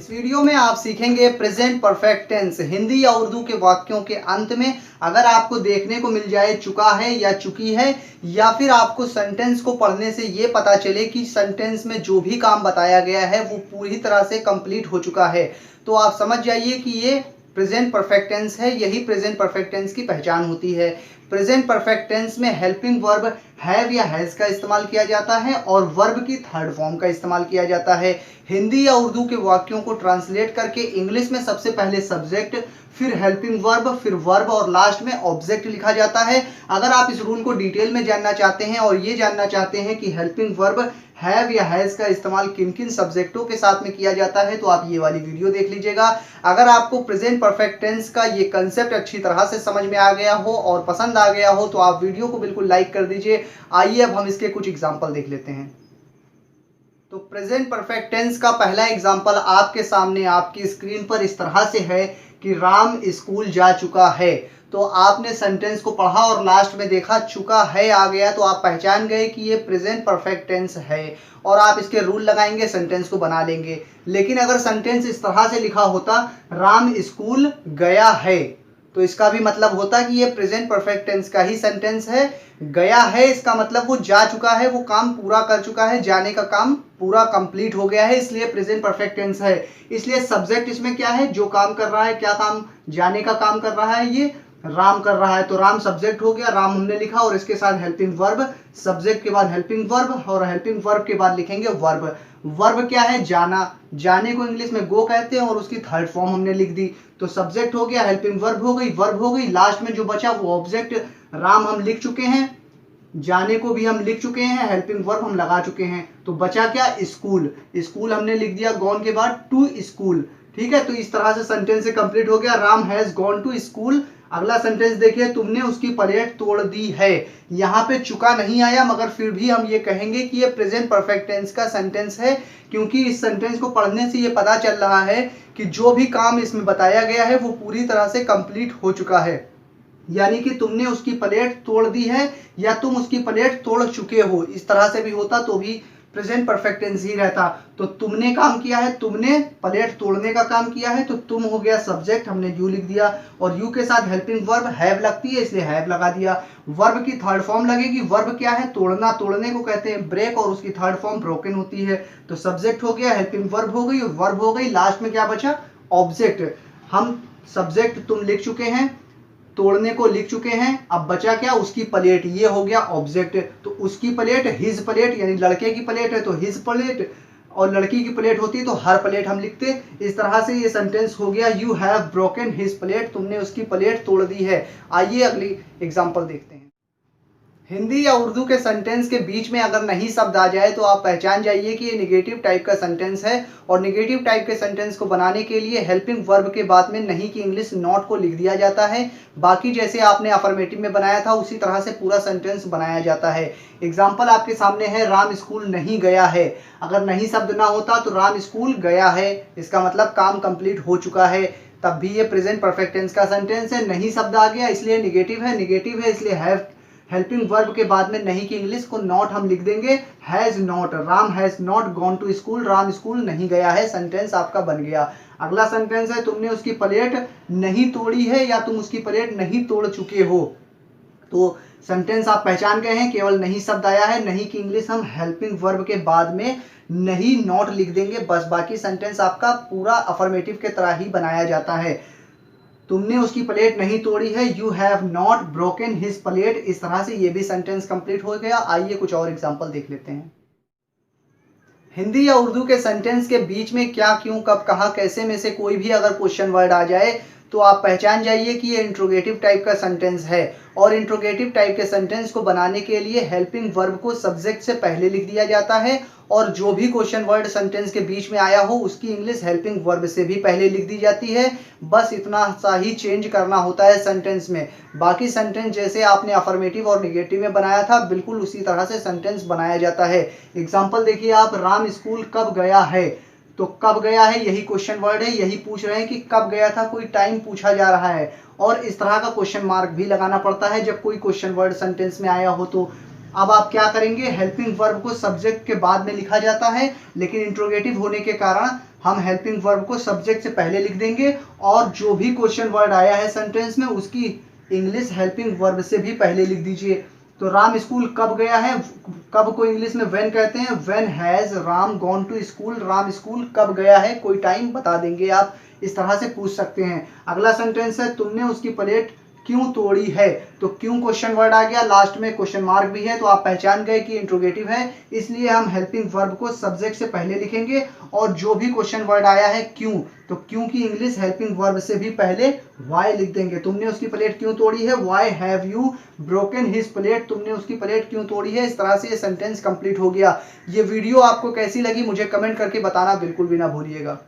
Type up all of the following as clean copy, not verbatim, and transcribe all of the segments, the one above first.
इस वीडियो में आप सीखेंगे प्रेजेंट परफेक्ट टेंस। हिंदी या उर्दू के वाक्यों के अंत में अगर आपको देखने को मिल जाए चुका है या चुकी है, या फिर आपको सेंटेंस को पढ़ने से ये पता चले कि सेंटेंस में जो भी काम बताया गया है वो पूरी तरह से कंप्लीट हो चुका है, तो आप समझ जाइए कि ये प्रेजेंट परफेक्ट टेंस है। यही प्रेजेंट परफेक्ट टेंस की पहचान होती है। प्रेजेंट परफेक्ट टेंस में हेल्पिंग वर्ब हैव या हैज का इस्तेमाल किया जाता है और वर्ब की थर्ड फॉर्म का इस्तेमाल किया जाता है। हिंदी या उर्दू के वाक्यों को ट्रांसलेट करके इंग्लिश में सबसे पहले सब्जेक्ट, फिर हेल्पिंग वर्ब, फिर वर्ब और लास्ट में ऑब्जेक्ट लिखा जाता है। अगर आप इस रूल को डिटेल में जानना चाहते हैं और ये जानना चाहते हैं कि हेल्पिंग वर्ब हैव या हैज का इस्तेमाल किन किन सब्जेक्टों के साथ में किया जाता है, तो आप ये वाली वीडियो देख लीजिएगा। अगर आपको प्रेजेंट परफेक्ट टेंस का ये कंसेप्ट अच्छी तरह से समझ में आ गया हो और पसंद आ गया हो तो आप वीडियो को बिल्कुल लाइक कर दीजिए। आइए अब हम इसके कुछ एग्जाम्पल देख लेते हैं। तो प्रेजेंट परफेक्ट टेंस का पहला एग्जाम्पल आपके सामने आपकी स्क्रीन पर इस तरह से है कि राम स्कूल जा चुका है। तो आपने सेंटेंस को पढ़ा और लास्ट में देखा चुका है आ गया, तो आप पहचान गए कि ये प्रेजेंट परफेक्ट टेंस है और आप इसके रूल लगाएंगे, सेंटेंस को बना लेंगे। लेकिन अगर सेंटेंस इस तरह से लिखा होता राम स्कूल गया है, तो इसका भी मतलब होता कि ये प्रेजेंट परफेक्ट टेंस का ही सेंटेंस है। गया है इसका मतलब वो जा चुका है, वो काम पूरा कर चुका है, जाने का काम पूरा कंप्लीट हो गया है, इसलिए प्रेजेंट परफेक्ट टेंस है। इसलिए सब्जेक्ट इसमें क्या है, जो काम कर रहा है, क्या काम, जाने का काम कर रहा है, ये राम कर रहा है, तो राम सब्जेक्ट हो गया, राम हमने लिखा और इसके साथ हेल्पिंग वर्ब, सब्जेक्ट के बाद हेल्पिंग वर्ब और हेल्पिंग वर्ब के बाद लिखेंगे वर्ब। वर्ब क्या है, जाना, जाने को इंग्लिश में गो कहते हैं और उसकी थर्ड फॉर्म हमने लिख दी। तो सब्जेक्ट हो गया, हेल्पिंग वर्ब हो गई, वर्ब हो गई, लास्ट में जो बचा वो ऑब्जेक्ट। राम हम लिख चुके हैं, जाने को भी हम लिख चुके हैं, हेल्पिंग वर्ब हम लगा चुके हैं, तो बचा क्या, स्कूल। स्कूल हमने लिख दिया गॉन के बाद टू स्कूल। ठीक है, तो इस तरह से सेंटेंस से कंप्लीट हो गया, Ram has gone to school. अगला सेंटेंस देखिए, तुमने उसकी प्लेट तोड़ दी है। यहाँ पे चुका नहीं आया, मगर फिर भी हम ये कहेंगे कि ये प्रेजेंट परफेक्ट टेंस का सेंटेंस है, क्योंकि इस सेंटेंस को पढ़ने से ये पता चल रहा है कि जो भी काम इसमें बताया गया है वो पूरी तरह से कंप्लीट हो चुका है। यानी कि तुमने उसकी प्लेट तोड़ दी है या तुम उसकी प्लेट तोड़ चुके हो, इस तरह से भी होता तो भी प्रेजेंट परफेक्ट टेंस ही रहता। तो तुमने काम किया है, तुमने प्लेट तोड़ने का काम किया है, तो तुम हो गया सब्जेक्ट, हमने यू लिख दिया और यू के साथ हेल्पिंग वर्ब हैव लगती है इसलिए हैव लगा दिया। वर्ब की थर्ड फॉर्म लगेगी, वर्ब क्या है, तोड़ना, तोड़ने को कहते हैं ब्रेक और उसकी थर्ड फॉर्म ब्रोकन होती है। तो सब्जेक्ट हो गया, हेल्पिंग वर्ब हो गई और वर्ब हो गई, लास्ट में क्या बचा, ऑब्जेक्ट। हम सब्जेक्ट तुम लिख चुके हैं, तोड़ने को लिख चुके हैं, अब बचा क्या, उसकी प्लेट, ये हो गया ऑब्जेक्ट। तो उसकी प्लेट, हिज प्लेट, यानी लड़के की प्लेट है तो हिज प्लेट, और लड़की की प्लेट होती तो हर प्लेट हम लिखते। इस तरह से ये सेंटेंस हो गया, you have broken his plate, तुमने उसकी प्लेट तोड़ दी है। आइए अगली एग्जांपल देखते हैं। हिंदी या उर्दू के सेंटेंस के बीच में अगर नहीं शब्द आ जाए तो आप पहचान जाइए कि ये नेगेटिव टाइप का सेंटेंस है, और नेगेटिव टाइप के सेंटेंस को बनाने के लिए हेल्पिंग वर्ब के बाद में नहीं की इंग्लिश नॉट को लिख दिया जाता है। बाकी जैसे आपने अफर्मेटिव में बनाया था उसी तरह से पूरा सेंटेंस बनाया जाता है। एग्जाम्पल आपके सामने है, राम स्कूल नहीं गया है। अगर नहीं शब्द ना होता तो राम स्कूल गया है, इसका मतलब काम कंप्लीट हो चुका है, तब भी ये प्रेजेंट परफेक्ट टेंस का सेंटेंस है। नहीं शब्द आ गया इसलिए नेगेटिव है, नेगेटिव है इसलिए हैव हेल्पिंग वर्ब के बाद में नहीं की इंग्लिश को नॉट हम लिख देंगे, has not, Ram has not gone to school, Ram school नहीं गया है, सेंटेंस आपका बन गया। अगला सेंटेंस है, तुमने उसकी प्लेट नहीं तोड़ी है या तुम उसकी प्लेट नहीं तोड़ चुके हो। तो सेंटेंस आप पहचान गए हैं, केवल नहीं शब्द आया है, नहीं की इंग्लिश हम हेल्पिंग वर्ब के बाद में नहीं नॉट लिख देंगे, बस बाकी सेंटेंस आपका पूरा अफर्मेटिव के तरह ही बनाया जाता है। तुमने उसकी प्लेट नहीं तोड़ी है, you have not broken his plate, इस तरह से ये भी सेंटेंस कंप्लीट हो गया। आइए कुछ और एग्जांपल देख लेते हैं। हिंदी या उर्दू के सेंटेंस के बीच में क्या, क्यों, कब, कहाँ, कैसे में से कोई भी अगर क्वेश्चन वर्ड आ जाए तो आप पहचान जाइए कि ये इंट्रोगेटिव टाइप का सेंटेंस है, और इंट्रोगेटिव टाइप के सेंटेंस को बनाने के लिए हेल्पिंग वर्ब को सब्जेक्ट से पहले लिख दिया जाता है, और जो भी क्वेश्चन वर्ड सेंटेंस के बीच में आया हो उसकी इंग्लिश हेल्पिंग वर्ब से भी पहले लिख दी जाती है। बस इतना सा ही चेंज करना होता है सेंटेंस में। बाकी सेंटेंस जैसे आपने अफर्मेटिव और निगेटिव में बनाया था बिल्कुल उसी तरह से सेंटेंस बनाया जाता है। एग्जाम्पल देखिए आप, राम स्कूल कब गया है, तो कब गया है यही क्वेश्चन वर्ड है, यही पूछ रहे हैं कि कब गया था, कोई टाइम पूछा जा रहा है, और इस तरह का क्वेश्चन मार्क भी लगाना पड़ता है जब कोई क्वेश्चन वर्ड सेंटेंस में आया हो। तो अब आप क्या करेंगे, हेल्पिंग वर्ब को सब्जेक्ट के बाद में लिखा जाता है, लेकिन इंट्रोगेटिव होने के कारण हम हेल्पिंग वर्ब को सब्जेक्ट से पहले लिख देंगे और जो भी क्वेश्चन वर्ड आया है सेंटेंस में उसकी इंग्लिश हेल्पिंग वर्ब से भी पहले लिख दीजिए। तो राम स्कूल कब गया है, कब को इंग्लिश में व्हेन कहते हैं, when has Ram gone to school, Ram school कब गया है, कोई टाइम बता देंगे आप, इस तरह से पूछ सकते हैं। अगला सेंटेंस है तुमने उसकी प्लेट क्यों तोड़ी है, तो क्यों क्वेश्चन वर्ड आ गया, लास्ट में क्वेश्चन मार्क भी है, तो आप पहचान गए कि इंट्रोगेटिव है, इसलिए हम हेल्पिंग वर्ब को सब्जेक्ट से पहले लिखेंगे और जो भी क्वेश्चन वर्ड आया है क्यों, तो क्यों की इंग्लिश हेल्पिंग वर्ब से भी पहले वाई लिख देंगे। तुमने उसकी प्लेट क्यों तोड़ी है, why have you broken his plate, तुमने उसकी प्लेट क्यों तोड़ी है। इस तरह से ये सेंटेंस कंप्लीट हो गया। ये वीडियो आपको कैसी लगी मुझे कमेंट करके बताना बिल्कुल भी ना भूलिएगा।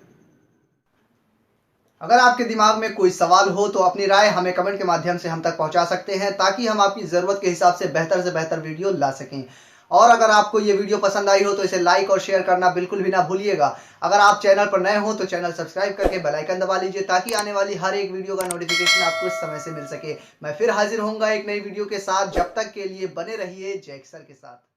अगर आपके दिमाग में कोई सवाल हो तो अपनी राय हमें कमेंट के माध्यम से हम तक पहुंचा सकते हैं ताकि हम आपकी ज़रूरत के हिसाब से बेहतर वीडियो ला सकें। और अगर आपको ये वीडियो पसंद आई हो तो इसे लाइक और शेयर करना बिल्कुल भी ना भूलिएगा। अगर आप चैनल पर नए हो तो चैनल सब्सक्राइब करके बेल आइकन दबा लीजिए ताकि आने वाली हर एक वीडियो का नोटिफिकेशन आपको इस समय से मिल सके। मैं फिर हाजिर होऊंगा एक नई वीडियो के साथ, जब तक के लिए बने रहिए जैक्सर के साथ।